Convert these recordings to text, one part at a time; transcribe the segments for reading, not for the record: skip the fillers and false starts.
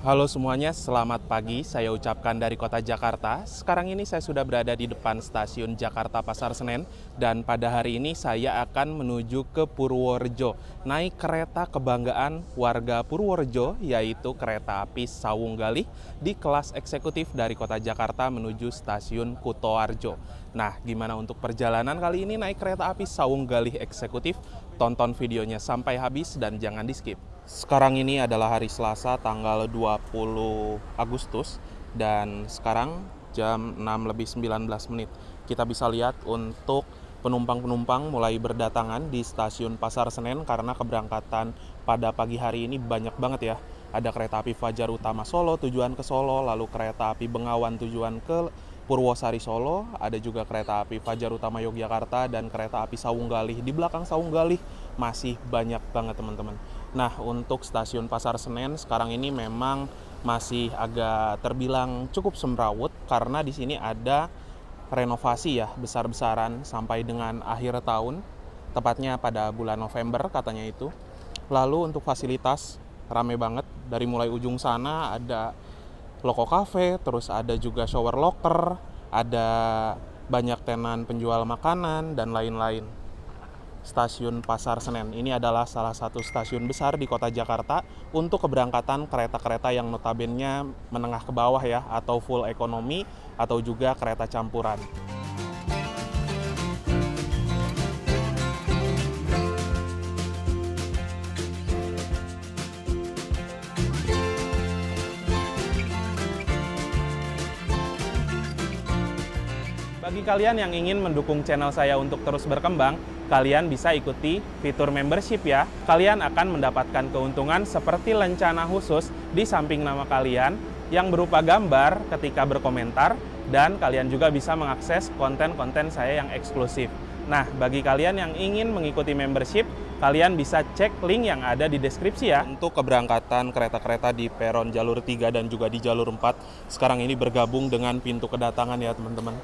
Halo semuanya, selamat pagi. Saya ucapkan dari kota Jakarta. Sekarang ini saya sudah berada di depan stasiun Jakarta Pasar Senen dan pada hari ini saya akan menuju ke Purworejo. Naik kereta kebanggaan warga Purworejo, yaitu kereta api Sawung Galih di kelas eksekutif dari kota Jakarta menuju stasiun Kutoarjo. Nah, gimana untuk perjalanan kali ini naik kereta api Sawung Galih eksekutif? Tonton videonya sampai habis dan jangan di-skip. Sekarang ini adalah hari Selasa tanggal 20 Agustus dan sekarang jam 6:19. Kita bisa lihat untuk penumpang-penumpang mulai berdatangan di stasiun Pasar Senen karena keberangkatan pada pagi hari ini banyak banget ya. Ada kereta api Fajar Utama Solo tujuan ke Solo, lalu kereta api Bengawan tujuan ke Purwosari Solo, ada juga kereta api Fajar Utama Yogyakarta dan kereta api Sawung Galih. Di belakang Sawung Galih masih banyak banget teman-teman. Nah, untuk stasiun Pasar Senen sekarang ini memang masih agak terbilang cukup semrawut karena di sini ada renovasi ya besar-besaran sampai dengan akhir tahun, tepatnya pada bulan November katanya itu. Lalu untuk fasilitas rame banget, dari mulai ujung sana ada Loko Cafe, terus ada juga shower locker, ada banyak tenan penjual makanan dan lain-lain. Stasiun Pasar Senen ini adalah salah satu stasiun besar di kota Jakarta untuk keberangkatan kereta-kereta yang notabene menengah ke bawah ya, atau full ekonomi atau juga kereta campuran. Bagi kalian yang ingin mendukung channel saya untuk terus berkembang, kalian bisa ikuti fitur membership ya. Kalian akan mendapatkan keuntungan seperti lencana khusus di samping nama kalian yang berupa gambar ketika berkomentar, dan kalian juga bisa mengakses konten-konten saya yang eksklusif. Nah, bagi kalian yang ingin mengikuti membership, kalian bisa cek link yang ada di deskripsi ya. Untuk keberangkatan kereta-kereta di peron jalur 3 dan juga di jalur 4, sekarang ini bergabung dengan pintu kedatangan ya teman-teman.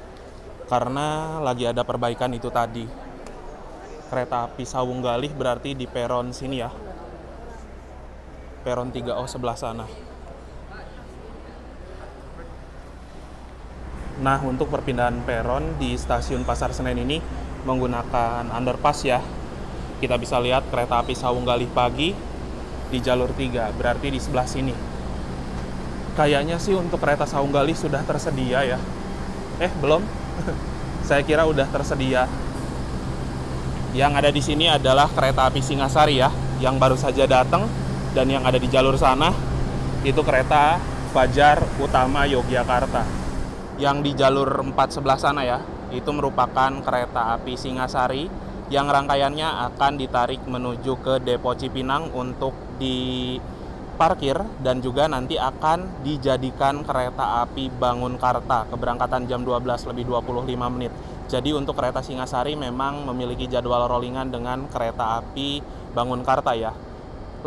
Karena lagi ada perbaikan itu tadi. Kereta api Sawung Galih berarti di peron sini ya. Peron 3O sebelah sana. Nah, untuk perpindahan peron di stasiun Pasar Senen ini menggunakan underpass ya. Kita bisa lihat kereta api Sawung Galih pagi di jalur 3, berarti di sebelah sini. Kayaknya sih untuk kereta Sawung Galih sudah tersedia ya. Belum. Saya kira udah tersedia. Yang ada di sini adalah kereta api Singasari ya, yang baru saja datang, dan yang ada di jalur sana itu kereta Fajar Utama Yogyakarta. Yang di jalur 4 sebelah sana ya, itu merupakan kereta api Singasari yang rangkaiannya akan ditarik menuju ke Depo Cipinang untuk diparkir dan juga nanti akan dijadikan kereta api Bangunkarta, keberangkatan jam 12:25. Jadi untuk kereta Singasari memang memiliki jadwal rollingan dengan kereta api Bangunkarta ya.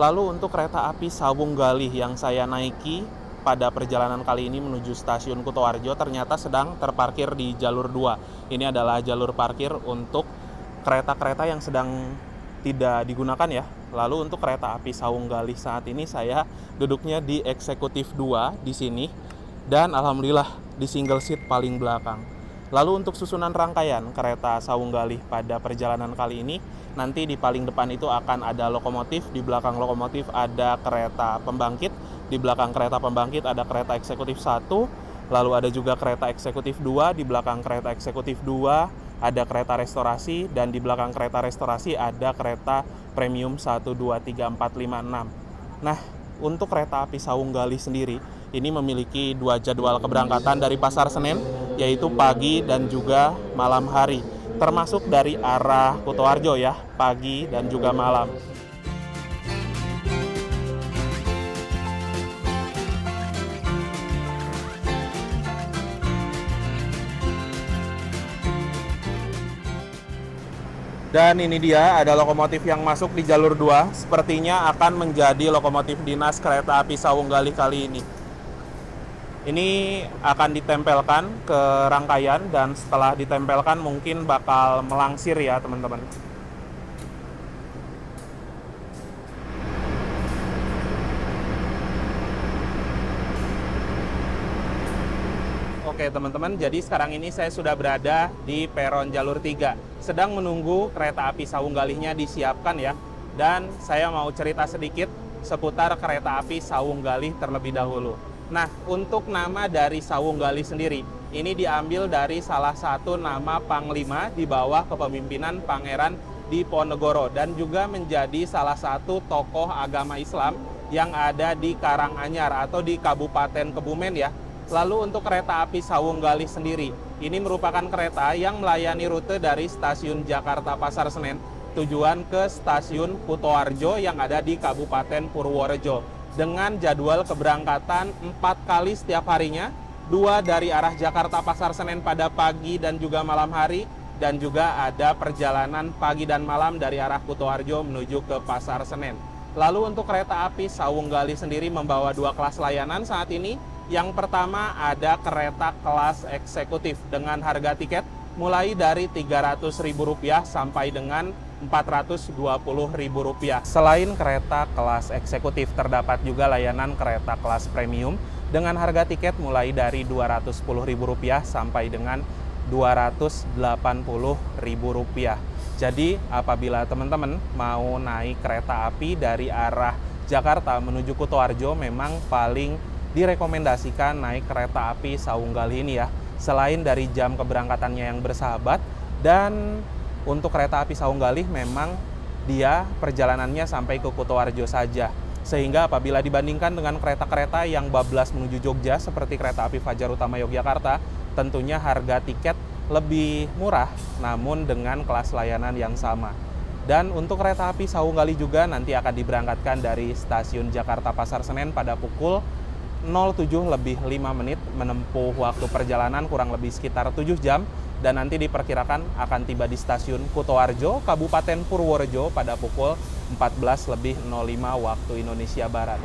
Lalu untuk kereta api Sawung Galih yang saya naiki pada perjalanan kali ini menuju stasiun Kutoarjo ternyata sedang terparkir di jalur 2. Ini adalah jalur parkir untuk kereta-kereta yang sedang tidak digunakan ya. Lalu untuk kereta api Sawung Galih saat ini saya duduknya di eksekutif 2 di sini dan alhamdulillah di single seat paling belakang. Lalu untuk susunan rangkaian kereta Sawung Galih pada perjalanan kali ini, nanti di paling depan itu akan ada lokomotif, di belakang lokomotif ada kereta pembangkit, di belakang kereta pembangkit ada kereta eksekutif 1, lalu ada juga kereta eksekutif 2, di belakang kereta eksekutif 2 ada kereta restorasi, dan di belakang kereta restorasi ada kereta premium 1, 2, 3, 4, 5, 6. Nah, untuk kereta api Sawung Galih sendiri, ini memiliki 2 jadwal keberangkatan dari Pasar Senen, yaitu pagi dan juga malam hari. Termasuk dari arah Kutoarjo ya, pagi dan juga malam. Dan ini dia, ada lokomotif yang masuk di jalur 2. Sepertinya akan menjadi lokomotif dinas kereta api Sawung Galih kali ini. Ini akan ditempelkan ke rangkaian dan setelah ditempelkan mungkin bakal melangsir ya teman-teman. Oke teman-teman, jadi sekarang ini saya sudah berada di peron jalur 3. Sedang menunggu kereta api Sawung Galihnya disiapkan ya. Dan saya mau cerita sedikit seputar kereta api Sawung Galih terlebih dahulu. Nah, untuk nama dari Sawung Galih sendiri, ini diambil dari salah satu nama panglima di bawah kepemimpinan Pangeran Diponegoro dan juga menjadi salah satu tokoh agama Islam yang ada di Karanganyar atau di Kabupaten Kebumen ya. Lalu untuk kereta api Sawung Galih sendiri, ini merupakan kereta yang melayani rute dari stasiun Jakarta Pasar Senen tujuan ke stasiun Kutoarjo yang ada di Kabupaten Purworejo dengan jadwal keberangkatan 4 kali setiap harinya, 2 dari arah Jakarta Pasar Senen pada pagi dan juga malam hari, dan juga ada perjalanan pagi dan malam dari arah Kutoarjo menuju ke Pasar Senen. Lalu untuk kereta api Sawung Galih sendiri membawa 2 kelas layanan saat ini. Yang pertama ada kereta kelas eksekutif dengan harga tiket mulai dari Rp300.000 sampai dengan Rp420.000. Selain kereta kelas eksekutif, terdapat juga layanan kereta kelas premium dengan harga tiket mulai dari Rp210.000 sampai dengan Rp280.000. Jadi apabila teman-teman mau naik kereta api dari arah Jakarta menuju Kutoarjo, memang paling direkomendasikan naik kereta api Sawung Galih ini ya. Selain dari jam keberangkatannya yang bersahabat, dan untuk kereta api Sawung Galih memang dia perjalanannya sampai ke Kutoarjo saja. Sehingga apabila dibandingkan dengan kereta-kereta yang bablas menuju Jogja seperti kereta api Fajar Utama Yogyakarta, tentunya harga tiket lebih murah namun dengan kelas layanan yang sama. Dan untuk kereta api Sawung Galih juga nanti akan diberangkatkan dari stasiun Jakarta Pasar Senen pada pukul 07.05 menempuh waktu perjalanan kurang lebih sekitar 7 jam dan nanti diperkirakan akan tiba di stasiun Kutoarjo, Kabupaten Purworejo pada pukul 14.05 waktu Indonesia Barat.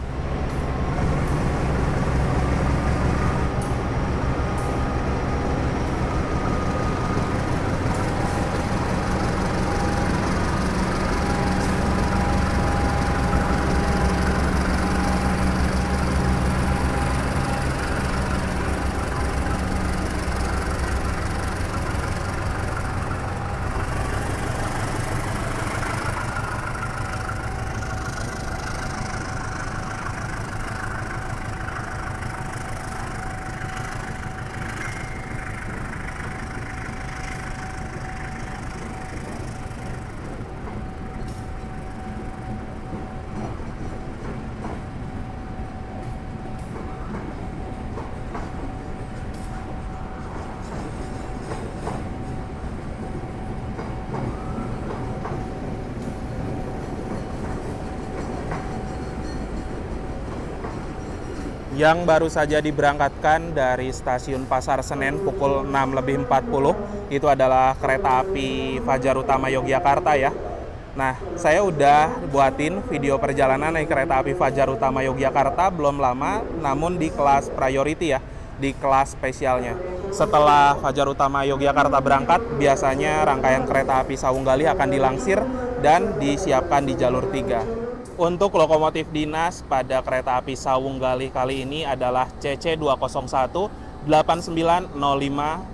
Yang baru saja diberangkatkan dari stasiun Pasar Senen pukul 6.40 itu adalah kereta api Fajar Utama Yogyakarta ya. Nah, saya udah buatin video perjalanan naik kereta api Fajar Utama Yogyakarta belum lama, namun di kelas priority ya, di kelas spesialnya. Setelah Fajar Utama Yogyakarta berangkat, biasanya rangkaian kereta api Sawung Galih akan dilangsir dan disiapkan di jalur 3. Untuk lokomotif dinas pada kereta api Sawung Galih kali ini adalah CC201-8905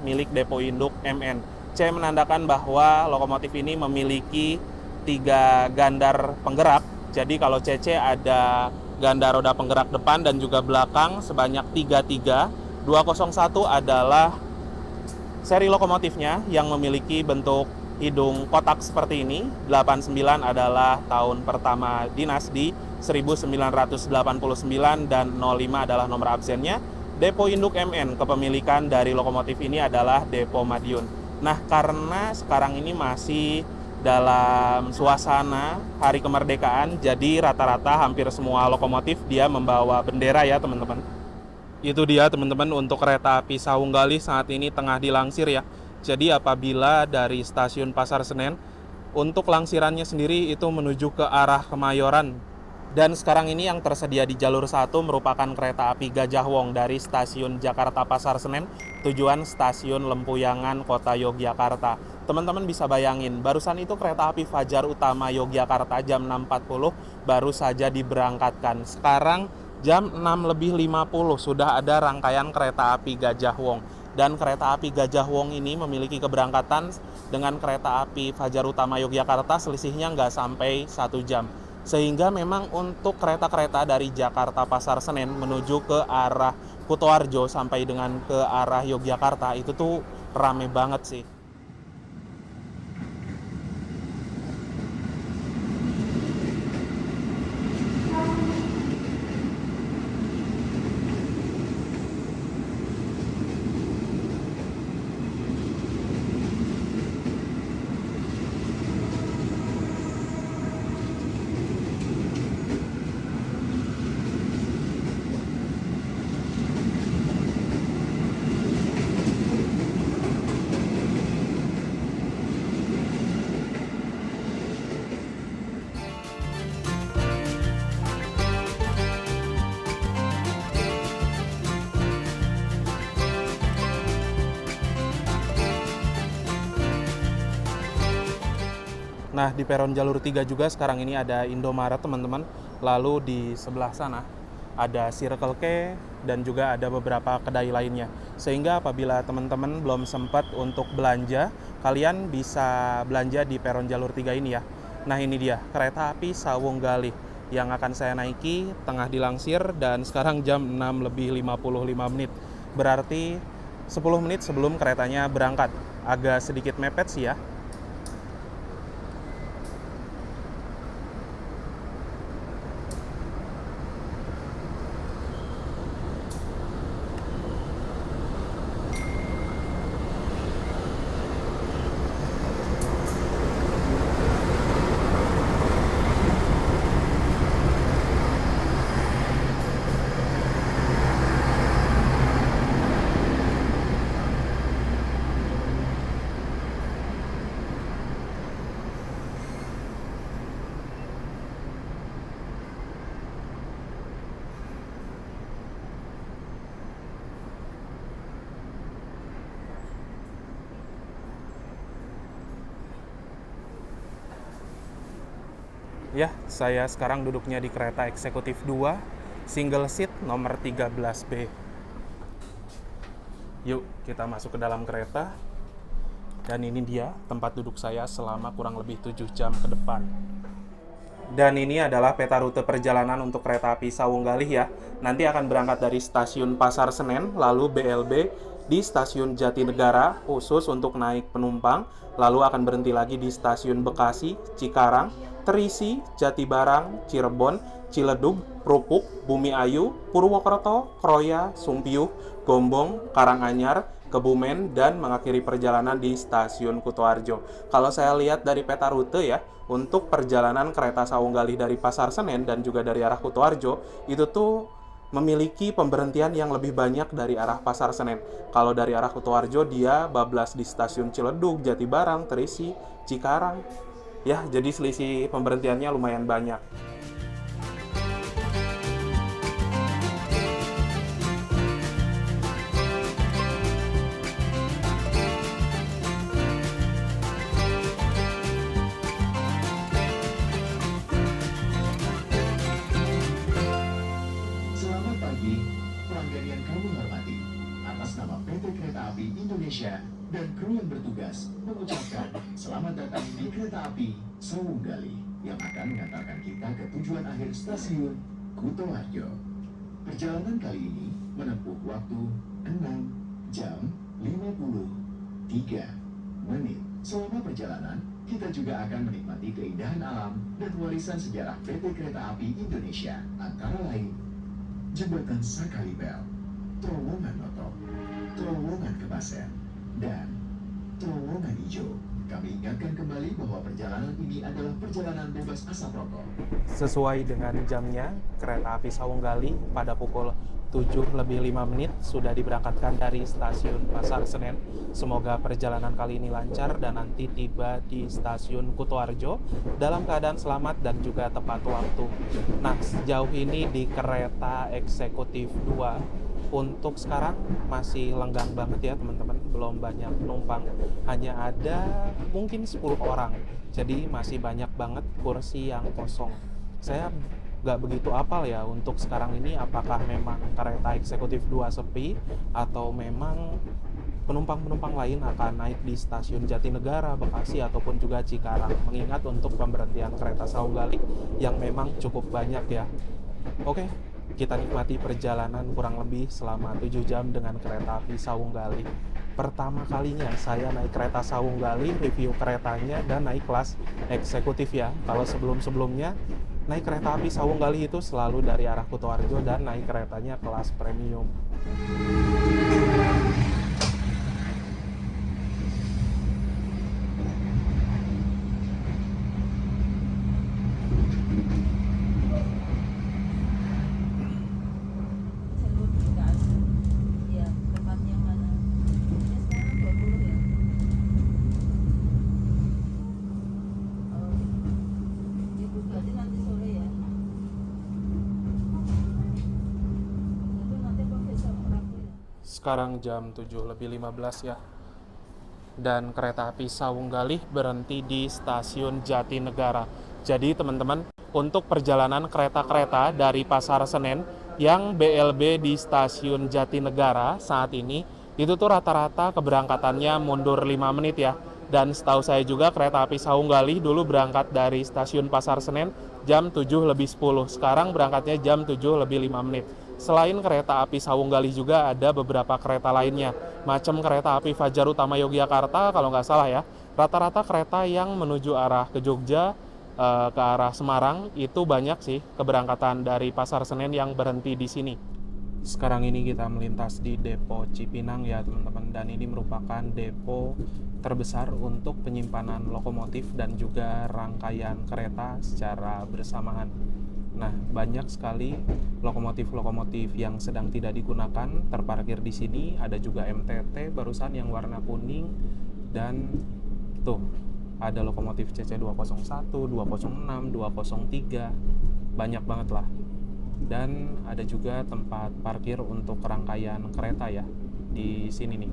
milik Depo Induk MN. C menandakan bahwa lokomotif ini memiliki 3 gandar penggerak. Jadi kalau CC ada ganda roda penggerak depan dan juga belakang sebanyak 33. 201 adalah seri lokomotifnya yang memiliki bentuk hidung kotak seperti ini. 89 adalah tahun pertama dinas di 1989 dan 05 adalah nomor absennya. Depo Induk MN, kepemilikan dari lokomotif ini adalah Depo Madiun. Nah, karena sekarang ini masih dalam suasana Hari Kemerdekaan, jadi rata-rata hampir semua lokomotif dia membawa bendera ya teman-teman. Itu dia teman-teman untuk kereta api Sawung Galih saat ini tengah dilangsir ya. Jadi apabila dari stasiun Pasar Senen, untuk langsirannya sendiri itu menuju ke arah Kemayoran. Dan sekarang ini yang tersedia di jalur 1 merupakan kereta api Gajah Wong dari stasiun Jakarta Pasar Senen, tujuan stasiun Lempuyangan, Kota Yogyakarta. Teman-teman bisa bayangin, barusan itu kereta api Fajar Utama Yogyakarta jam 6.40 baru saja diberangkatkan. Sekarang jam 6.50 sudah ada rangkaian kereta api Gajah Wong. Dan kereta api Gajah Wong ini memiliki keberangkatan dengan kereta api Fajar Utama Yogyakarta selisihnya nggak sampai 1 jam. Sehingga memang untuk kereta-kereta dari Jakarta Pasar Senen menuju ke arah Kutoarjo sampai dengan ke arah Yogyakarta itu tuh rame banget sih. Nah, di peron jalur 3 juga sekarang ini ada Indomaret, teman-teman. Lalu di sebelah sana ada Circle K dan juga ada beberapa kedai lainnya. Sehingga apabila teman-teman belum sempat untuk belanja, kalian bisa belanja di peron jalur 3 ini ya. Nah, ini dia kereta api Sawung Galih yang akan saya naiki tengah dilangsir dan sekarang jam 6:55 menit. Berarti 10 menit sebelum keretanya berangkat. Agak sedikit mepet sih ya. Ya, saya sekarang duduknya di kereta eksekutif 2, single seat nomor 13B. Yuk, kita masuk ke dalam kereta. Dan ini dia tempat duduk saya selama kurang lebih 7 jam ke depan. Dan ini adalah peta rute perjalanan untuk kereta api Sawung Galih ya. Nanti akan berangkat dari stasiun Pasar Senen, lalu BLB di stasiun Jatinegara khusus untuk naik penumpang, lalu akan berhenti lagi di stasiun Bekasi, Cikarang, Terisi, Jatibarang, Cirebon, Ciledug, Krupuk, Bumi Ayu, Purwokerto, Kroya, Sumpiuh, Gombong, Karanganyar, Kebumen, dan mengakhiri perjalanan di stasiun Kutoarjo. Kalau saya lihat dari peta rute ya, untuk perjalanan kereta Sawung Galih dari Pasar Senen dan juga dari arah Kutoarjo, itu tuh memiliki pemberhentian yang lebih banyak dari arah Pasar Senen. Kalau dari arah Kutoarjo, dia bablas di stasiun Ciledug, Jatibarang, Terisi, Cikarang. Ya, jadi selisih pemberhentiannya lumayan banyak. Selamat pagi, pelanggan yang kami hormati. Atas nama PT Kereta Api Indonesia dan kru yang bertugas mengucapkan selamat datang di kereta api Sawung Galih yang akan mengantarkan kita ke tujuan akhir stasiun Kutoarjo. Perjalanan kali ini menempuh waktu 6 jam 53 menit. Selama perjalanan, kita juga akan menikmati keindahan alam dan warisan sejarah PT Kereta Api Indonesia, antara lain Jembatan Sakalibel, Terowongan Noto, Terowongan Kebasen, dan Terowongan Ijo. Kami ingatkan kembali bahwa perjalanan ini adalah perjalanan bebas asap rokok. Sesuai dengan jamnya, kereta api Sawung Galih pada pukul 7:05 sudah diberangkatkan dari stasiun Pasar Senen. Semoga perjalanan kali ini lancar dan nanti tiba di stasiun Kutoarjo dalam keadaan selamat dan juga tepat waktu. Nah, sejauh ini di kereta eksekutif 2 untuk sekarang masih lenggang banget ya teman-teman, belum banyak penumpang, hanya ada mungkin 10 orang, jadi masih banyak banget kursi yang kosong. Saya nggak begitu apal ya untuk sekarang ini apakah memang kereta eksekutif 2 sepi atau memang penumpang-penumpang lain akan naik di stasiun Jatinegara, Bekasi, ataupun juga Cikarang. Mengingat untuk pemberhentian kereta Saunggali yang memang cukup banyak ya. Oke, kita nikmati perjalanan kurang lebih selama 7 jam dengan kereta api Saunggali. Pertama kalinya saya naik kereta Saunggali, review keretanya, dan naik kelas eksekutif ya. Kalau sebelum-sebelumnya, naik kereta api Saunggali itu selalu dari arah Kutoarjo dan naik keretanya kelas premium. Jalur nggak ada. Iya, tempatnya mana? Ini sekarang 20 ya. Oh, dibuka aja nanti sore ya. Itu nanti apa besok Rabu ya? Sekarang jam 7:15 ya. Dan kereta api Saunggali berhenti di stasiun Jatinegara. Jadi teman-teman, untuk perjalanan kereta-kereta dari Pasar Senen yang BLB di stasiun Jatinegara saat ini, itu tuh rata-rata keberangkatannya mundur 5 menit ya. Dan setahu saya juga kereta api Saunggali dulu berangkat dari stasiun Pasar Senen jam 7:10. Sekarang berangkatnya jam 7:05 menit. Selain kereta api Saunggali juga ada beberapa kereta lainnya. Macam kereta api Fajar Utama Yogyakarta kalau nggak salah ya. Rata-rata kereta yang menuju arah ke Jogja, ke arah Semarang itu banyak sih keberangkatan dari Pasar Senen yang berhenti di sini. Sekarang ini kita melintas di depo Cipinang ya teman-teman, dan ini merupakan depo terbesar untuk penyimpanan lokomotif dan juga rangkaian kereta secara bersamaan. Nah, banyak sekali lokomotif-lokomotif yang sedang tidak digunakan terparkir di sini. Ada juga MTT barusan yang warna kuning, dan tuh ada lokomotif CC201, 206, 203, banyak banget lah. Dan ada juga tempat parkir untuk rangkaian kereta ya di sini nih.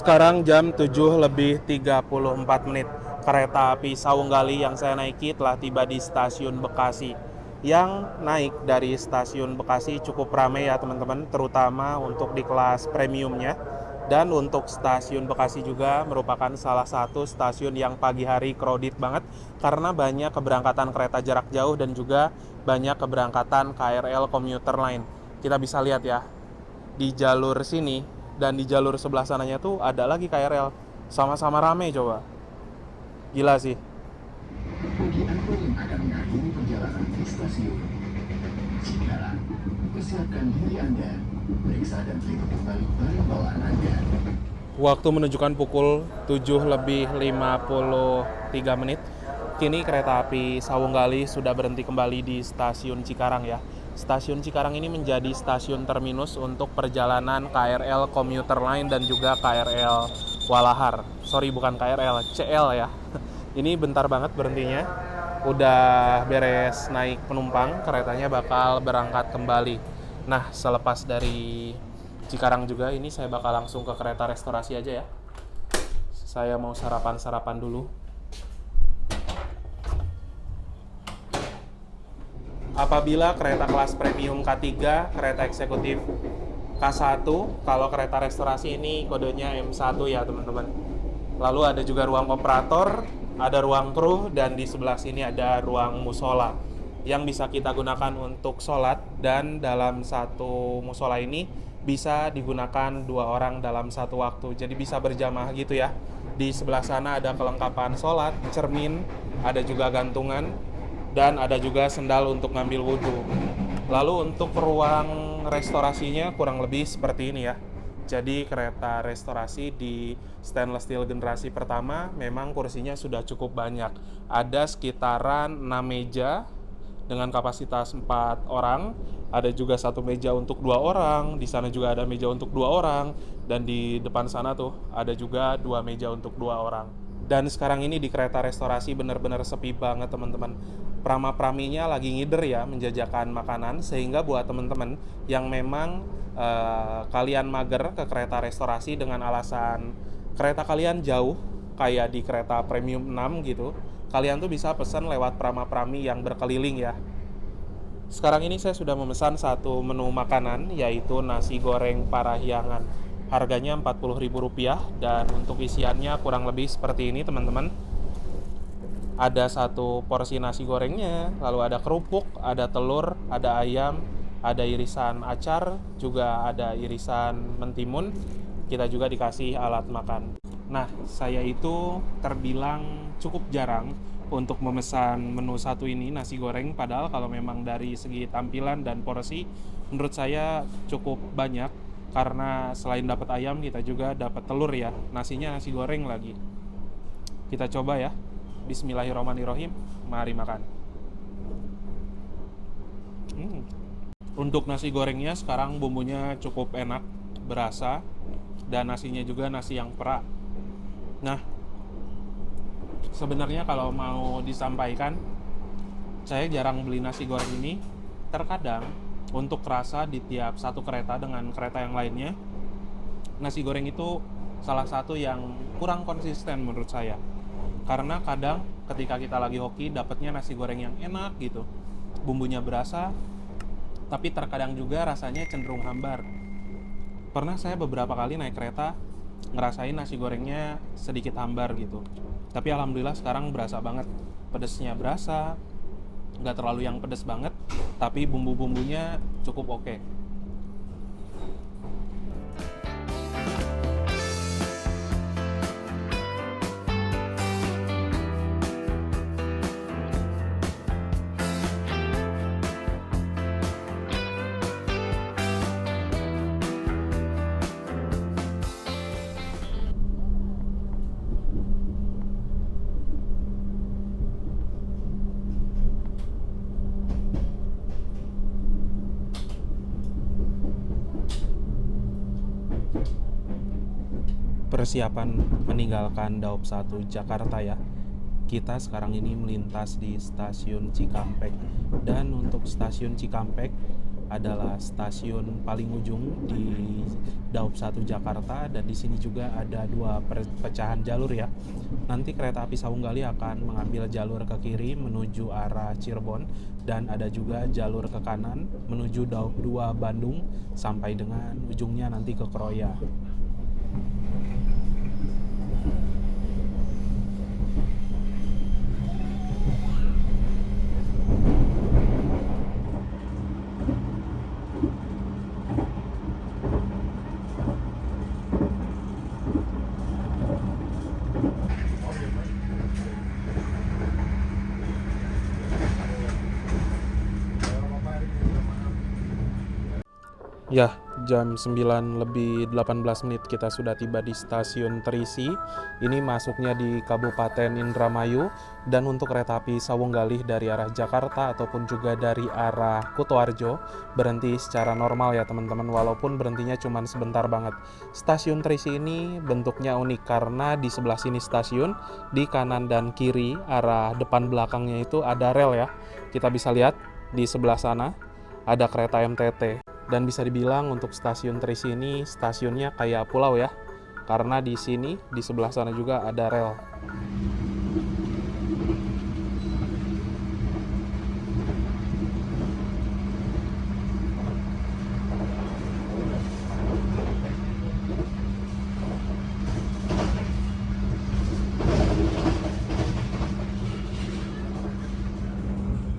Sekarang jam 7:34 menit. Kereta api Saunggali yang saya naiki telah tiba di stasiun Bekasi. Yang naik dari stasiun Bekasi cukup ramai ya teman-teman, terutama untuk di kelas premiumnya. Dan untuk stasiun Bekasi juga merupakan salah satu stasiun yang pagi hari crowded banget karena banyak keberangkatan kereta jarak jauh dan juga banyak keberangkatan KRL komuter lain. Kita bisa lihat ya, di jalur sini dan di jalur sebelah sananya tuh ada lagi KRL. Sama-sama rame coba. Gila sih. Bagi Anda yang akan mengakhiri perjalanan di stasiun Cikarang, persiapkan diri Anda, periksa dan teliti kembali barang bawaan Anda. Waktu menunjukkan pukul 7:53 menit. Kini kereta api Saunggali sudah berhenti kembali di stasiun Cikarang ya. Stasiun Cikarang ini menjadi stasiun terminus untuk perjalanan KRL komuter lain dan juga KRL Walahar. Sorry, bukan KRL, CL ya. Ini bentar banget berhentinya. Udah beres naik penumpang, keretanya bakal berangkat kembali. Nah, selepas dari Cikarang juga, ini saya bakal langsung ke kereta restorasi aja ya. Saya mau sarapan-sarapan dulu. Apabila kereta kelas premium K3, kereta eksekutif K1, kalau kereta restorasi ini kodenya M1 ya teman-teman. Lalu ada juga ruang operator, ada ruang kru, dan di sebelah sini ada ruang musola yang bisa kita gunakan untuk sholat, dan dalam satu musola ini bisa digunakan 2 orang dalam satu waktu, jadi bisa berjamaah gitu ya. Di sebelah sana ada kelengkapan sholat, cermin, ada juga gantungan, dan ada juga sendal untuk ngambil wudhu. Lalu untuk ruang restorasinya kurang lebih seperti ini ya. Jadi kereta restorasi di stainless steel generasi pertama memang kursinya sudah cukup banyak. Ada sekitaran 6 meja dengan kapasitas 4 orang. Ada juga satu meja untuk 2 orang, di sana juga ada meja untuk 2 orang, dan di depan sana tuh ada juga 2 meja untuk 2 orang. Dan sekarang ini di kereta restorasi benar-benar sepi banget teman-teman. Prama-praminya lagi ngider ya menjajakan makanan, sehingga buat teman-teman yang memang kalian mager ke kereta restorasi dengan alasan kereta kalian jauh, kayak di kereta premium 6 gitu, kalian tuh bisa pesan lewat prama-prami yang berkeliling ya. Sekarang ini saya sudah memesan satu menu makanan, yaitu nasi goreng Parahyangan. Harganya Rp40.000 dan untuk isiannya kurang lebih seperti ini teman-teman. Ada satu porsi nasi gorengnya, lalu ada kerupuk, ada telur, ada ayam, ada irisan acar, juga ada irisan mentimun. Kita juga dikasih alat makan. Nah, saya itu terbilang cukup jarang untuk memesan menu satu ini, nasi goreng, padahal kalau memang dari segi tampilan dan porsi menurut saya cukup banyak, karena selain dapat ayam kita juga dapat telur ya, nasinya nasi goreng lagi. Kita coba ya. Bismillahirrahmanirrahim. Mari makan. Untuk nasi gorengnya sekarang bumbunya cukup enak, berasa, dan nasinya juga nasi yang perak. Nah, sebenarnya kalau mau disampaikan, saya jarang beli nasi goreng ini. Terkadang untuk rasa di tiap satu kereta dengan kereta yang lainnya, nasi goreng itu salah satu yang kurang konsisten menurut saya. Karena kadang ketika kita lagi hoki dapatnya nasi goreng yang enak gitu, bumbunya berasa, tapi terkadang juga rasanya cenderung hambar. Pernah saya beberapa kali naik kereta ngerasain nasi gorengnya sedikit hambar gitu, tapi alhamdulillah sekarang berasa banget. Pedesnya berasa, nggak terlalu yang pedes banget, tapi bumbu-bumbunya cukup oke. Persiapan meninggalkan Daop 1 Jakarta ya. Kita sekarang ini melintas di stasiun Cikampek, dan untuk stasiun Cikampek adalah stasiun paling ujung di Daop 1 Jakarta, dan di sini juga ada dua perpecahan jalur ya. Nanti kereta api Sawunggali akan mengambil jalur ke kiri menuju arah Cirebon, dan ada juga jalur ke kanan menuju Daop 2 Bandung sampai dengan ujungnya nanti ke Kroya. Ya, jam 9:18 kita sudah tiba di stasiun Terisi. Ini masuknya di Kabupaten Indramayu, dan untuk kereta api Sawunggali dari arah Jakarta ataupun juga dari arah Kutoarjo berhenti secara normal ya teman-teman, walaupun berhentinya cuma sebentar banget. Stasiun Terisi ini bentuknya unik karena di sebelah sini stasiun, di kanan dan kiri arah depan belakangnya itu ada rel ya. Kita bisa lihat di sebelah sana ada kereta MTT. Dan bisa dibilang untuk stasiun Terisi ini stasiunnya kayak pulau ya, karena di sini di sebelah sana juga ada rel.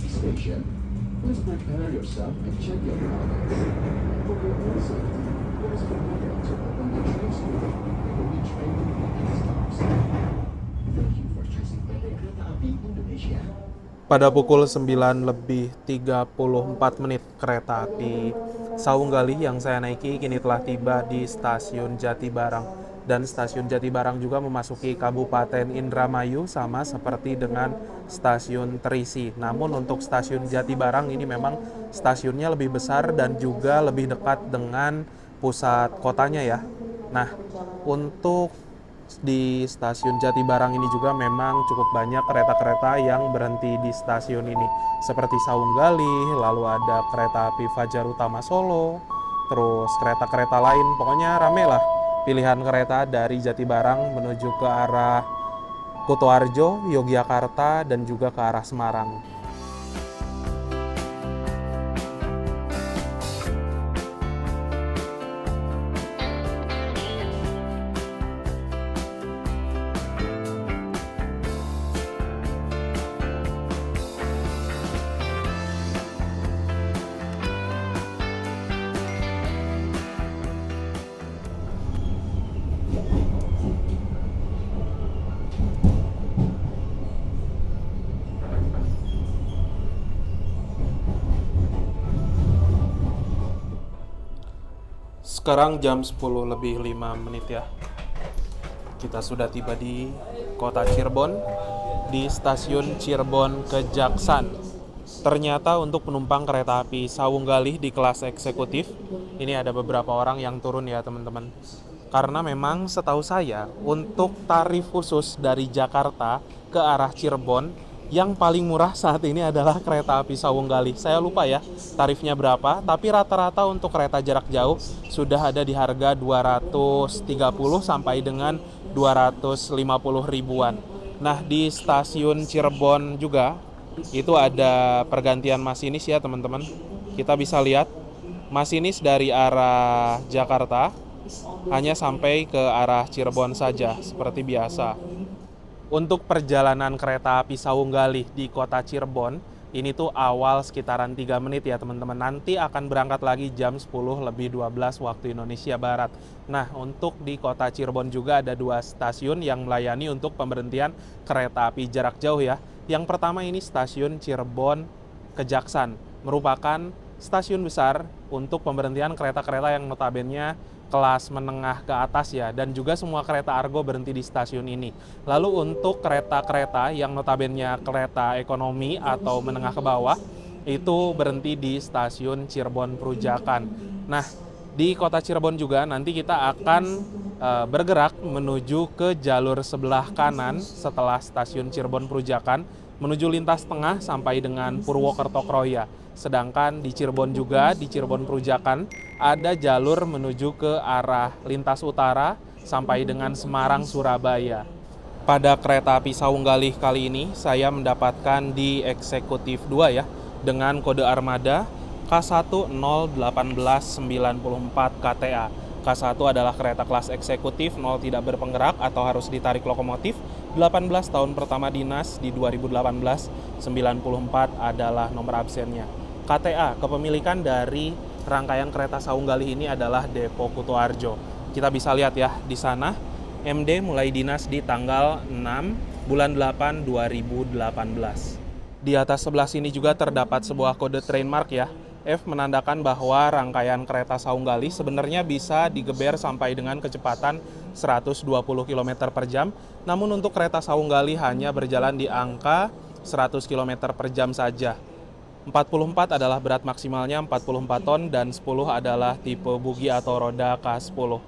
Station. Please prepare yourself and check your belongings. For your own safety, please remember to open the train door before the train stops. Thank you for choosing PT Kereta Api Indonesia. Pada pukul 9:34 kereta api Sawunggali yang saya naiki kini telah tiba di stasiun Jatibarang. Dan stasiun Jatibarang juga memasuki Kabupaten Indramayu sama seperti dengan stasiun Terisi. Namun untuk stasiun Jatibarang ini memang stasiunnya lebih besar dan juga lebih dekat dengan pusat kotanya ya. Nah, untuk di stasiun Jatibarang ini juga memang cukup banyak kereta-kereta yang berhenti di stasiun ini. Seperti Saung Galih, lalu ada kereta api Fajar Utama Solo, terus kereta-kereta lain. Pokoknya rame lah pilihan kereta dari Jatibarang menuju ke arah Kutoarjo, Yogyakarta, dan juga ke arah Semarang. Sekarang jam 10:05 ya. Kita sudah tiba di kota Cirebon, di stasiun Cirebon Kejaksan. Ternyata untuk penumpang kereta api Saung Galih di kelas eksekutif, ini ada beberapa orang yang turun ya teman-teman. Karena memang setahu saya, untuk tarif khusus dari Jakarta ke arah Cirebon, yang paling murah saat ini adalah kereta api Saung Galih. Saya lupa ya tarifnya berapa, tapi rata-rata untuk kereta jarak jauh sudah ada di harga 230 sampai dengan 250 ribuan. Nah, di stasiun Cirebon juga itu ada pergantian masinis ya teman-teman. Kita bisa lihat masinis dari arah Jakarta hanya sampai ke arah Cirebon saja seperti biasa. Untuk perjalanan kereta api Saung Galih di kota Cirebon, ini tuh awal sekitaran 3 menit ya teman-teman. Nanti akan berangkat lagi jam 10:12 waktu Indonesia Barat. Nah, untuk di kota Cirebon juga ada 2 stasiun yang melayani untuk pemberhentian kereta api jarak jauh ya. Yang pertama ini stasiun Cirebon Kejaksan, merupakan stasiun besar untuk pemberhentian kereta-kereta yang notabene kelas menengah ke atas ya, dan juga semua kereta Argo berhenti di stasiun ini. Lalu untuk kereta-kereta yang notabene kereta ekonomi atau menengah ke bawah itu berhenti di stasiun Cirebon Perujakan. Nah, di kota Cirebon juga nanti kita akan bergerak menuju ke jalur sebelah kanan setelah stasiun Cirebon Perujakan menuju lintas tengah sampai dengan Purwokerto Kroya. Sedangkan di Cirebon juga, di Cirebon Perujakan, ada jalur menuju ke arah lintas utara sampai dengan Semarang, Surabaya. Pada kereta api Saung Galih kali ini, saya mendapatkan di eksekutif 2 ya, dengan kode armada K1018944 KTA. K1 adalah kereta kelas eksekutif, 0 tidak berpenggerak atau harus ditarik lokomotif, 18 tahun pertama dinas di 2018, 94 adalah nomor absennya. KTA, kepemilikan dari rangkaian kereta Saung Galih ini adalah Depo Kutoarjo. Kita bisa lihat ya di sana, MD mulai dinas di tanggal 6 bulan 8 2018. Di atas sebelah sini juga terdapat sebuah kode trainmark ya. F menandakan bahwa rangkaian kereta Saung Galih sebenarnya bisa digeber sampai dengan kecepatan 120 km per jam. Namun untuk kereta Saung Galih hanya berjalan di angka 100 km per jam saja. 44 adalah berat maksimalnya 44 ton dan 10 adalah tipe bugi atau roda K10.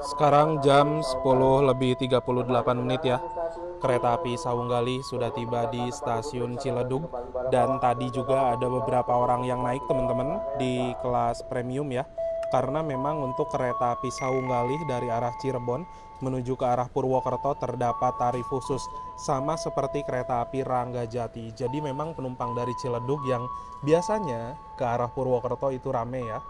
Sekarang jam 10:38 ya. Kereta api Saung Galih sudah tiba di stasiun Ciledug, dan tadi juga ada beberapa orang yang naik teman-teman di kelas premium ya. karena memang untuk kereta api Sawunggalih dari arah Cirebon menuju ke arah Purwokerto terdapat tarif khusus sama seperti kereta api Ranggajati. Jadi memang penumpang dari Ciledug yang biasanya ke arah Purwokerto itu rame ya.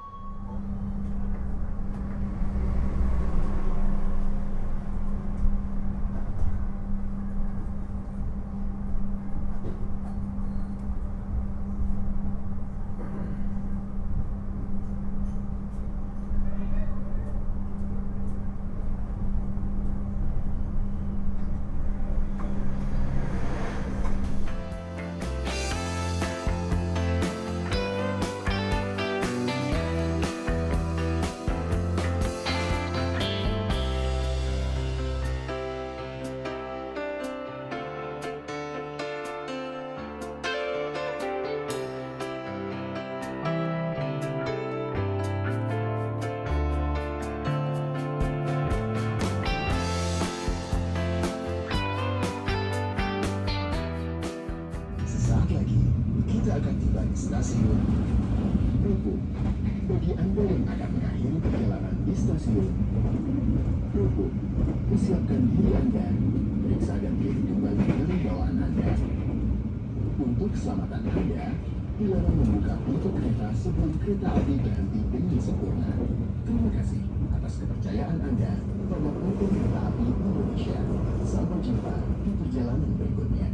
Sesaat lagi, kita akan tiba di stasiun Rupo. Bagi Anda yang akan mengakhiri perjalanan di stasiun Rupo, persiapkan diri Anda, periksa dan kirim kembali barang bawaan Anda. Untuk keselamatan Anda, dilarang membuka pintu kereta sebelum kereta api berhenti dengan sempurna. Terima kasih atas kepercayaan Anda pada PT Kereta Api Indonesia. Sampai jumpa di perjalanan berikutnya.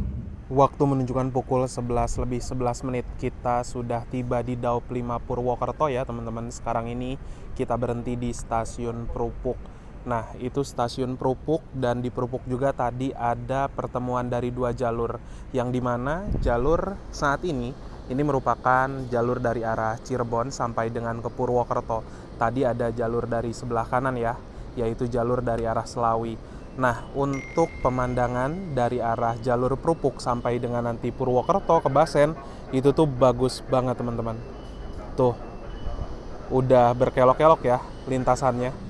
Waktu menunjukkan pukul 11:11 kita sudah tiba di Daup 5 Purwokerto ya teman-teman. Sekarang ini kita berhenti di stasiun Prupuk. Nah itu stasiun Prupuk, dan di Prupuk juga tadi ada pertemuan dari dua jalur, yang dimana jalur saat ini merupakan jalur dari arah Cirebon sampai dengan ke Purwokerto. Tadi ada jalur dari sebelah kanan ya, yaitu jalur dari arah Selawi. Nah, untuk pemandangan dari arah jalur Prupuk sampai dengan nanti Purwokerto ke Basen, itu tuh bagus banget teman-teman. Tuh, udah berkelok-kelok ya lintasannya.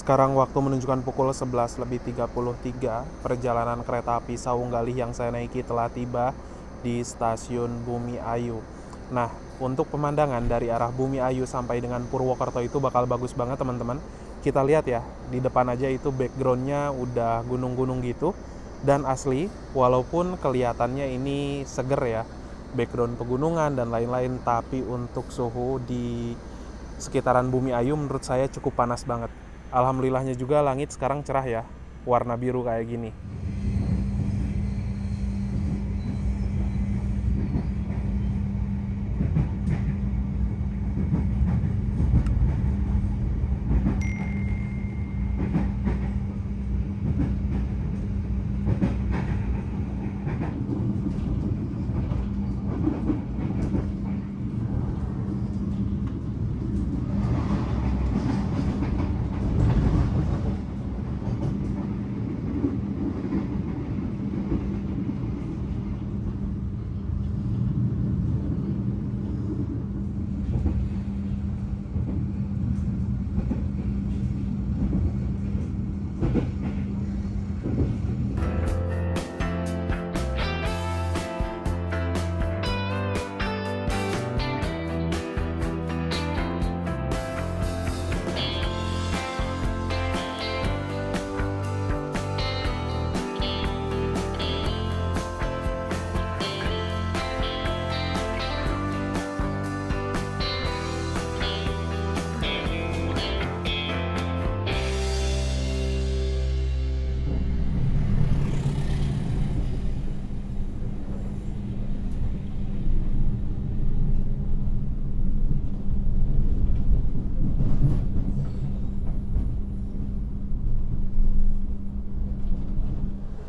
Sekarang waktu menunjukkan pukul 11:33, perjalanan kereta api Sawunggalih yang saya naiki telah tiba di stasiun Bumi Ayu. Nah, untuk pemandangan dari arah Bumi Ayu sampai dengan Purwokerto itu bakal bagus banget teman-teman. Kita lihat ya, di depan aja itu backgroundnya udah gunung-gunung gitu. Dan asli, walaupun kelihatannya ini seger ya, background pegunungan dan lain-lain, tapi untuk suhu di sekitaran Bumi Ayu menurut saya cukup panas banget. Alhamdulillahnya juga langit sekarang cerah ya, warna biru kayak gini.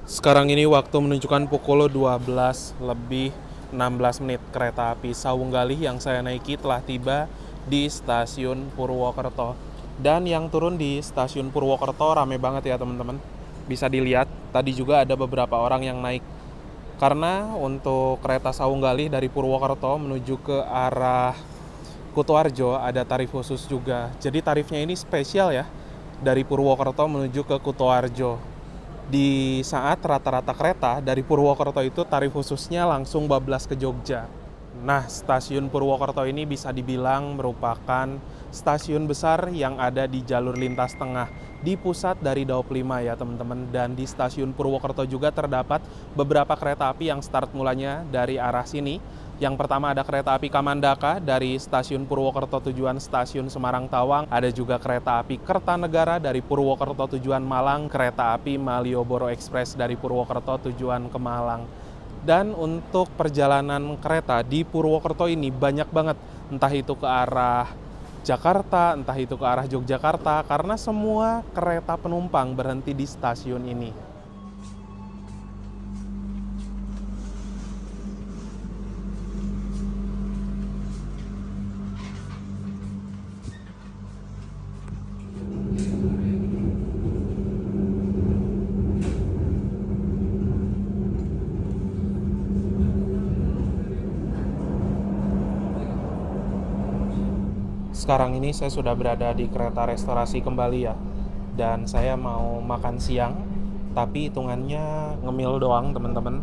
Sekarang ini waktu menunjukkan pukul 12 lebih 16 menit. Kereta api Sawung Galih yang saya naiki telah tiba di stasiun Purwokerto. Dan yang turun di stasiun Purwokerto rame banget ya teman-teman. Bisa dilihat, tadi juga ada beberapa orang yang naik. Karena untuk kereta Sawung Galih dari Purwokerto menuju ke arah Kutoarjo ada tarif khusus juga. Jadi tarifnya ini spesial ya, dari Purwokerto menuju ke Kutoarjo. Di saat rata-rata kereta dari Purwokerto itu tarif khususnya langsung bablas ke Jogja. Nah, stasiun Purwokerto ini bisa dibilang merupakan stasiun besar yang ada di jalur lintas tengah di pusat dari Daop 5 ya teman-teman. Dan di stasiun Purwokerto juga terdapat beberapa kereta api yang start mulanya dari arah sini. Yang pertama ada kereta api Kamandaka dari stasiun Purwokerto tujuan stasiun Semarang Tawang. Ada juga kereta api Kertanegara dari Purwokerto tujuan Malang. Kereta api Malioboro Express dari Purwokerto tujuan ke Malang. Dan untuk perjalanan kereta di Purwokerto ini banyak banget. Entah itu ke arah Jakarta, entah itu ke arah Yogyakarta. Karena semua kereta penumpang berhenti di stasiun ini. Sekarang ini saya sudah berada di kereta restorasi kembali ya. Dan saya mau makan siang, tapi hitungannya ngemil doang teman-teman.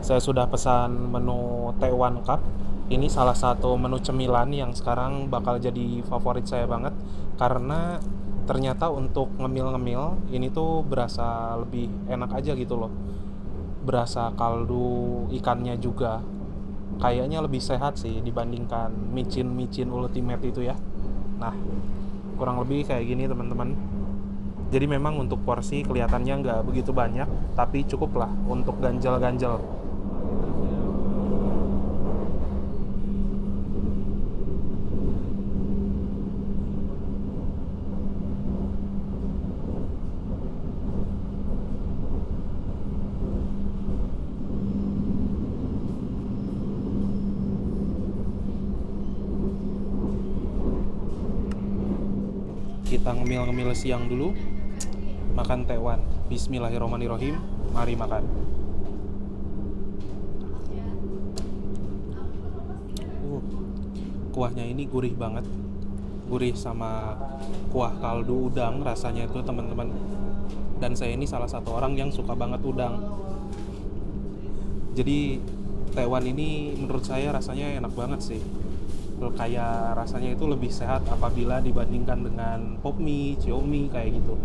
Saya sudah pesan menu T1 Cup. Ini salah satu menu cemilan yang sekarang bakal jadi favorit saya banget. Karena ternyata untuk ngemil-ngemil, ini tuh berasa lebih enak aja gitu loh. Berasa kaldu ikannya juga. Kayaknya lebih sehat sih dibandingkan micin-micin ultimate itu ya. Nah, kurang lebih kayak gini teman-teman. Jadi memang untuk porsi kelihatannya nggak begitu banyak, tapi cukup lah untuk ganjal-ganjal. Kita ngemil-ngemil siang dulu, makan T1. Bismillahirrahmanirrahim, mari makan. Kuahnya ini gurih banget, gurih sama kuah kaldu udang rasanya itu teman-teman. Dan saya ini salah satu orang yang suka banget udang. Jadi T1 ini menurut saya rasanya enak banget sih. Kayak rasanya itu lebih sehat apabila dibandingkan dengan pop mie, cio-mie kayak gitu.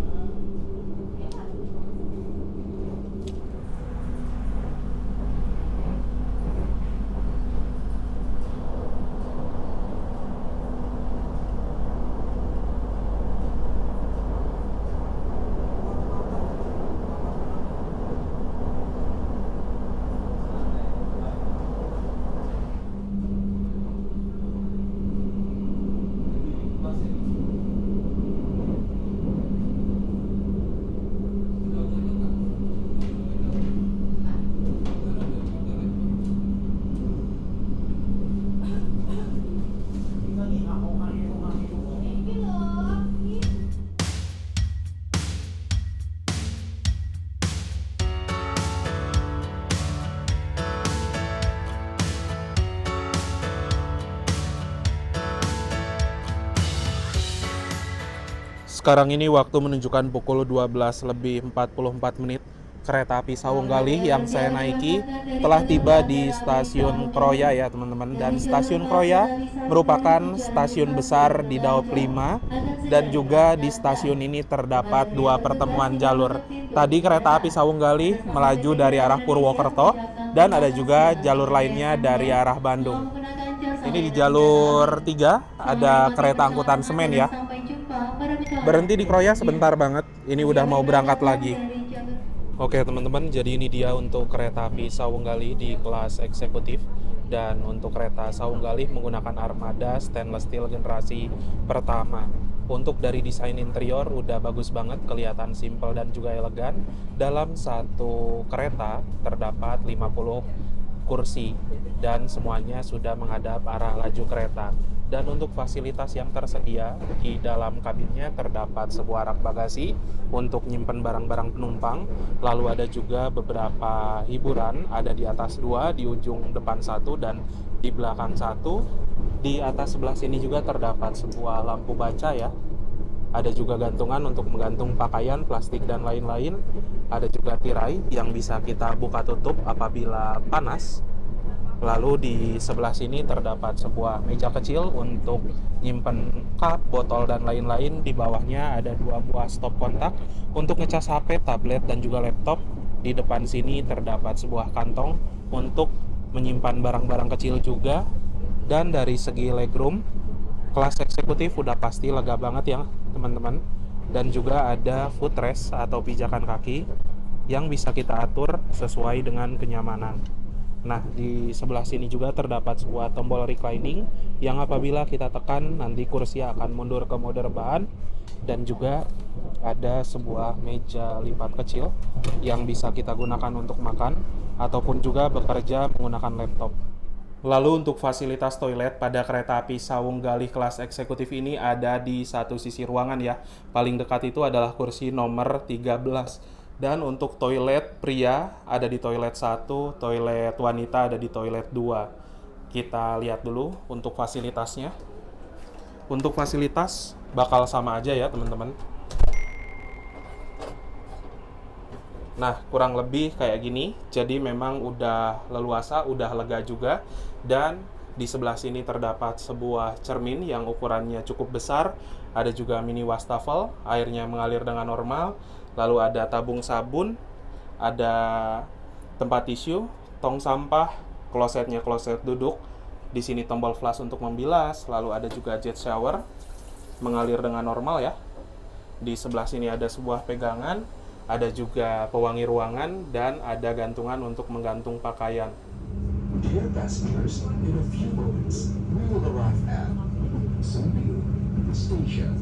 Sekarang ini waktu menunjukkan pukul 12 lebih 44 menit. Kereta api Sawung Galih yang saya naiki telah tiba di stasiun Kroya ya teman-teman. Dan stasiun Kroya merupakan stasiun besar di Daop 5. Dan juga di stasiun ini terdapat dua pertemuan jalur. Tadi kereta api Sawung Galih melaju dari arah Purwokerto. Dan ada juga jalur lainnya dari arah Bandung. Ini di jalur 3 ada kereta angkutan semen ya. Berhenti di Kroya sebentar banget. Ini udah mau berangkat lagi. Oke teman-teman, jadi ini dia untuk kereta api Sawung Galih di kelas eksekutif. Dan untuk kereta Sawung Galih menggunakan armada stainless steel generasi pertama. Untuk dari desain interior udah bagus banget, kelihatan simple dan juga elegan. Dalam satu kereta terdapat 50 kursi dan semuanya sudah menghadap arah laju kereta. Dan untuk fasilitas yang tersedia di dalam kabinnya terdapat sebuah rak bagasi untuk nyimpen barang-barang penumpang. Lalu ada juga beberapa hiburan, ada di atas 2, di ujung depan 1 dan di belakang 1. Di atas sebelah sini juga terdapat sebuah lampu baca ya. Ada juga gantungan untuk menggantung pakaian, plastik, dan lain-lain. Ada juga tirai yang bisa kita buka tutup apabila panas. Lalu di sebelah sini terdapat sebuah meja kecil untuk nyimpen cup, botol, dan lain-lain. Di bawahnya ada 2 buah stop kontak untuk ngecas HP, tablet, dan juga laptop. Di depan sini terdapat sebuah kantong untuk menyimpan barang-barang kecil juga. Dan dari segi legroom, kelas eksekutif udah pasti lega banget ya teman-teman. Dan juga ada footrest atau pijakan kaki yang bisa kita atur sesuai dengan kenyamanan. Nah, di sebelah sini juga terdapat sebuah tombol reclining yang apabila kita tekan nanti kursi akan mundur ke mode rebahan. Dan juga ada sebuah meja lipat kecil yang bisa kita gunakan untuk makan ataupun juga bekerja menggunakan laptop. Lalu untuk fasilitas toilet pada kereta api Sawung Galih kelas eksekutif ini ada di satu sisi ruangan ya. Paling dekat itu adalah kursi nomor 13. Dan untuk toilet pria ada di toilet 1, toilet wanita ada di toilet 2. Kita lihat dulu untuk fasilitasnya. Untuk fasilitas bakal sama aja ya teman-teman. Nah, kurang lebih kayak gini. Jadi memang udah leluasa, udah lega juga. Dan di sebelah sini terdapat sebuah cermin yang ukurannya cukup besar. Ada juga mini wastafel, airnya mengalir dengan normal. Lalu ada tabung sabun, ada tempat tisu, tong sampah, klosetnya kloset duduk. Di sini tombol flush untuk membilas, lalu ada juga jet shower mengalir dengan normal ya. Di sebelah sini ada sebuah pegangan, ada juga pewangi ruangan dan ada gantungan untuk menggantung pakaian. Dear passengers, in a few moments, we will arrive at Sumbing Station.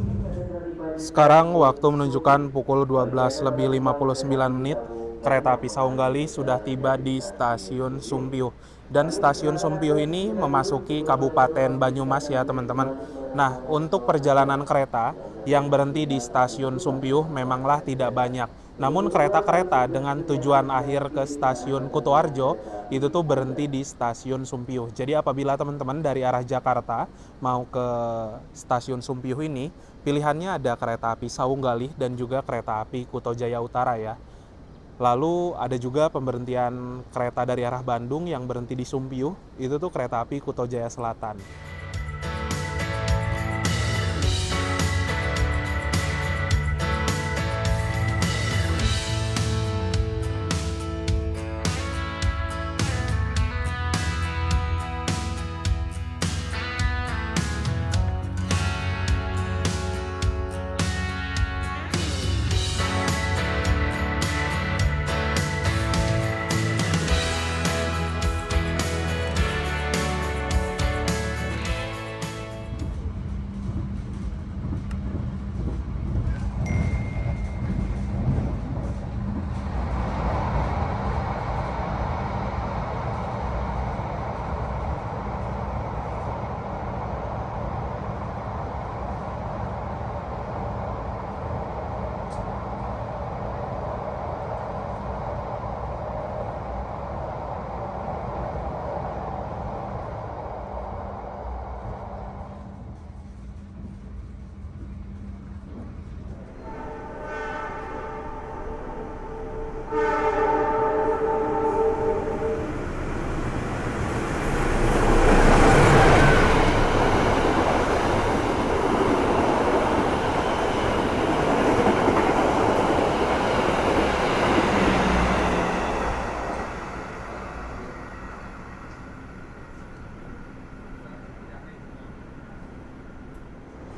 Sekarang waktu menunjukkan pukul 12:59. Kereta api Sawung Galih sudah tiba di stasiun Sumpiyuh. Dan stasiun Sumpiyuh ini memasuki Kabupaten Banyumas ya teman-teman. Nah, untuk perjalanan kereta yang berhenti di stasiun Sumpiyuh memanglah tidak banyak. Namun kereta-kereta dengan tujuan akhir ke stasiun Kutoarjo itu tuh berhenti di stasiun Sumpiyuh. Jadi apabila teman-teman dari arah Jakarta mau ke stasiun Sumpiyuh ini, pilihannya ada kereta api Sawung Galih dan juga kereta api Kuto Jaya Utara ya. Lalu ada juga pemberhentian kereta dari arah Bandung yang berhenti di Sumpiyuh, itu tuh kereta api Kuto Jaya Selatan.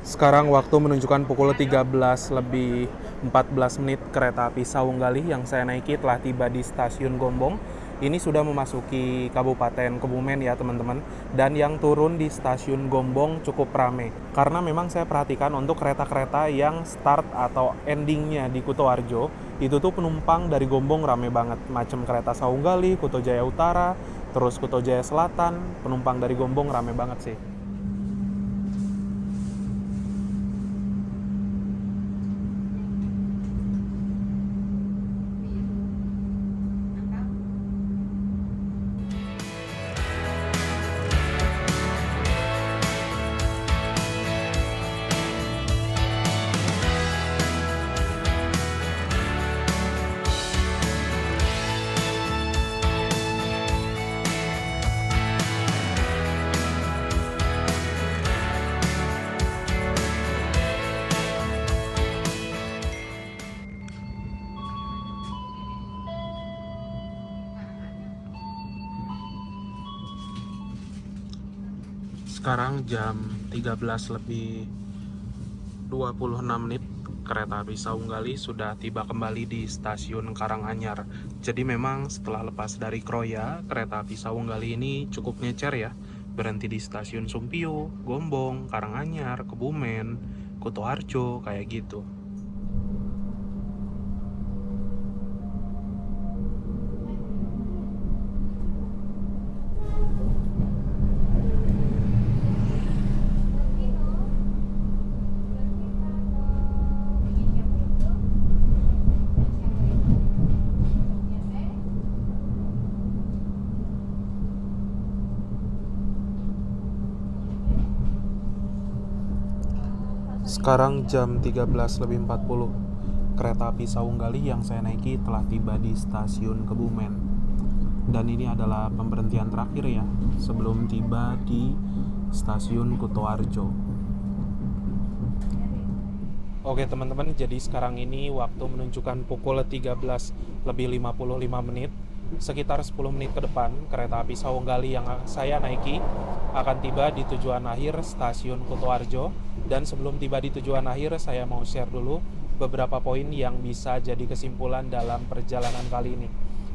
Sekarang waktu menunjukkan pukul 13:14. Kereta api Sawung Galih yang saya naiki telah tiba di stasiun Gombong. ini sudah memasuki Kabupaten Kebumen ya teman-teman. Dan yang turun di stasiun Gombong cukup rame. Karena memang saya perhatikan untuk kereta-kereta yang start atau endingnya di Kutoarjo, itu tuh penumpang dari Gombong rame banget. Macam kereta Saunggali, Kuto Jaya Utara, terus Kuto Jaya Selatan, penumpang dari Gombong rame banget sih. Sekarang jam 13 lebih 26 menit, kereta api Saunggali sudah tiba kembali di stasiun Karanganyar. Jadi memang setelah lepas dari Kroya, kereta api Saunggali ini cukup ngecer ya. Berhenti di stasiun Sumpio, Gombong, Karanganyar, Kebumen, Kutoarjo, kayak gitu. Sekarang jam 13.40. Kereta api Saunggali yang saya naiki telah tiba di stasiun Kebumen. Dan ini adalah pemberhentian terakhir ya, sebelum tiba di stasiun Kutoarjo. Oke teman-teman, jadi sekarang ini waktu menunjukkan pukul 13.55 menit. Sekitar 10 menit ke depan, kereta api Saunggali yang saya naiki akan tiba di tujuan akhir stasiun Kutoarjo. Dan sebelum tiba di tujuan akhir, saya mau share dulu beberapa poin yang bisa jadi kesimpulan dalam perjalanan kali ini.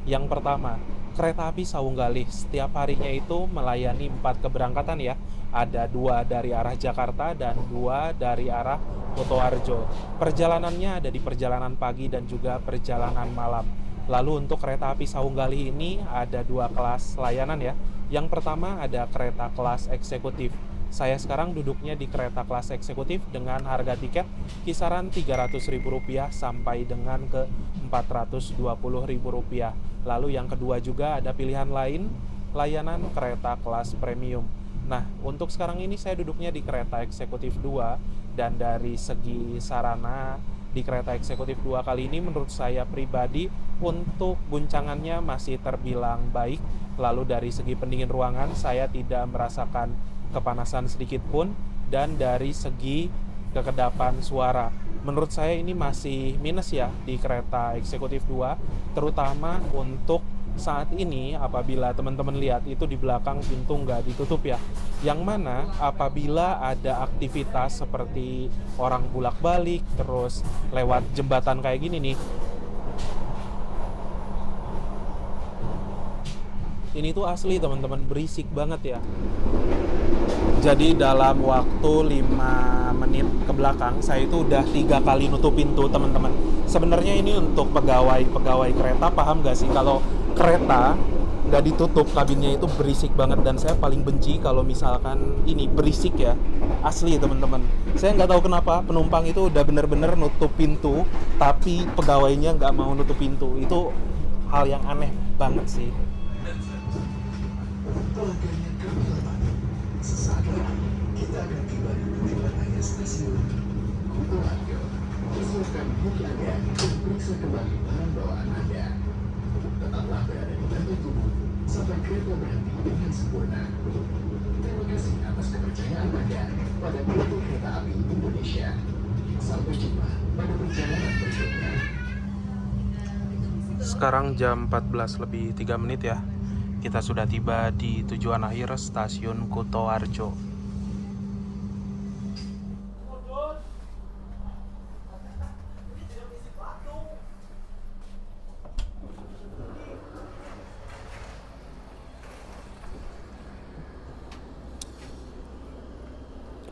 Yang pertama, kereta api Saunggali setiap harinya itu melayani 4 keberangkatan ya. Ada 2 dari arah Jakarta dan 2 dari arah Kutoarjo. Perjalanannya ada di perjalanan pagi dan juga perjalanan malam. Lalu untuk kereta api Saunggali ini ada 2 kelas layanan ya. Yang pertama ada kereta kelas eksekutif. Saya sekarang duduknya di kereta kelas eksekutif dengan harga tiket kisaran Rp300.000 sampai dengan ke Rp420.000. Lalu yang kedua juga ada pilihan lain, layanan kereta kelas premium. Nah, untuk sekarang ini saya duduknya di kereta eksekutif 2 dan dari segi sarana di kereta eksekutif 2 kali ini menurut saya pribadi untuk guncangannya masih terbilang baik. Lalu dari segi pendingin ruangan saya tidak merasakan kepanasan sedikit pun, dan dari segi kekedapan suara menurut saya ini masih minus ya di kereta eksekutif 2, terutama untuk saat ini. Apabila teman-teman lihat itu di belakang pintu nggak ditutup ya, yang mana apabila ada aktivitas seperti orang bolak-balik terus lewat jembatan kayak gini nih, ini tuh asli teman-teman berisik banget ya. Jadi dalam waktu 5 menit ke belakang saya itu udah 3 kali nutup pintu teman-teman. Sebenarnya ini untuk pegawai kereta, paham gak sih kalau kereta nggak ditutup kabinnya itu berisik banget. Dan saya paling benci kalau misalkan ini berisik ya, asli teman-teman. Saya nggak tahu kenapa penumpang itu udah bener-bener nutup pintu tapi pegawainya nggak mau nutup pintu. Itu hal yang aneh banget sih. Pelanggannya kami hormati, sesaat lagi kita akan tiba di tujuan akhir stasiun Kutoarjo. Persiapkan buku Anda dan periksa kembali barang bawaan Anda. Tetaplah berada di lantai tubuh sampai kereta berhenti dengan sempurna. Terima kasih atas kepercayaan Anda pada PT Kereta Api Indonesia. Sampai jumpa pada perjalanan berikutnya. Sekarang jam 14.03 ya. Kita sudah tiba di tujuan akhir stasiun Kutoarjo.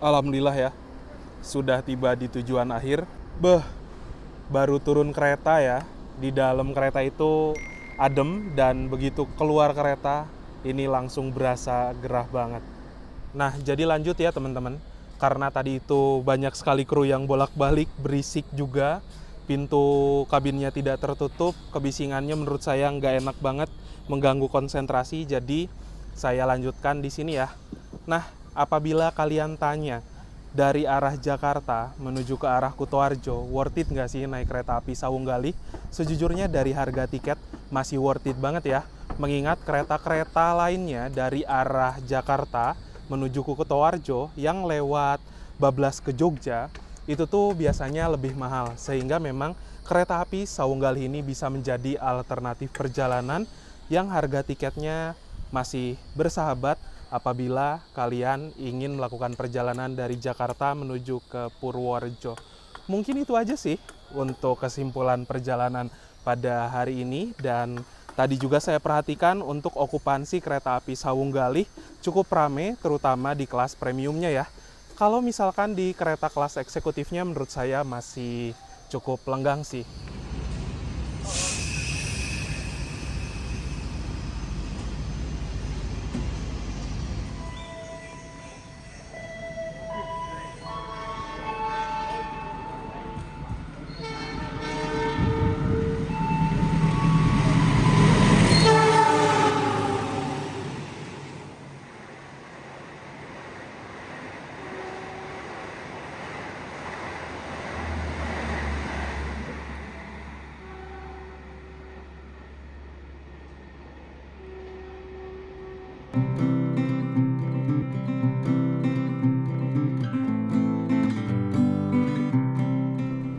Alhamdulillah ya, sudah tiba di tujuan akhir. Baru turun kereta ya. Di dalam kereta itu adem dan begitu keluar kereta ini langsung berasa gerah banget. Nah, jadi lanjut ya teman-teman. Karena tadi itu banyak sekali kru yang bolak-balik, berisik juga. Pintu kabinnya tidak tertutup, kebisingannya menurut saya nggak enak banget, mengganggu konsentrasi. Jadi saya lanjutkan di sini ya. Nah, apabila kalian tanya, dari arah Jakarta menuju ke arah Kutoarjo, worth it nggak sih naik kereta api Sawung Galih? Sejujurnya dari harga tiket masih worth it banget ya. Mengingat kereta-kereta lainnya dari arah Jakarta menuju ke Kutoarjo yang lewat Bablas ke Jogja, itu tuh biasanya lebih mahal. Sehingga memang kereta api Sawung Galih ini bisa menjadi alternatif perjalanan yang harga tiketnya masih bersahabat apabila kalian ingin melakukan perjalanan dari Jakarta menuju ke Purworejo. Mungkin itu aja sih untuk kesimpulan perjalanan pada hari ini. Dan tadi juga saya perhatikan untuk okupansi kereta api Sawung Galih cukup rame, terutama di kelas premiumnya ya. Kalau misalkan di kereta kelas eksekutifnya menurut saya masih cukup lenggang sih.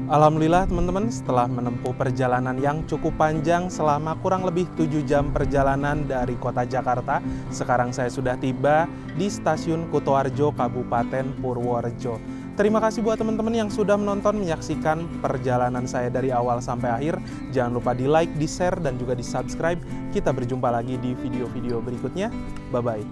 Alhamdulillah teman-teman, setelah menempuh perjalanan yang cukup panjang selama kurang lebih 7 jam perjalanan dari kota Jakarta, sekarang saya sudah tiba di stasiun Kutoarjo, Kabupaten Purworejo. Terima kasih buat teman-teman yang sudah menonton, menyaksikan perjalanan saya dari awal sampai akhir. Jangan lupa di like, di share, dan juga di subscribe. Kita berjumpa lagi di video-video berikutnya. Bye-bye.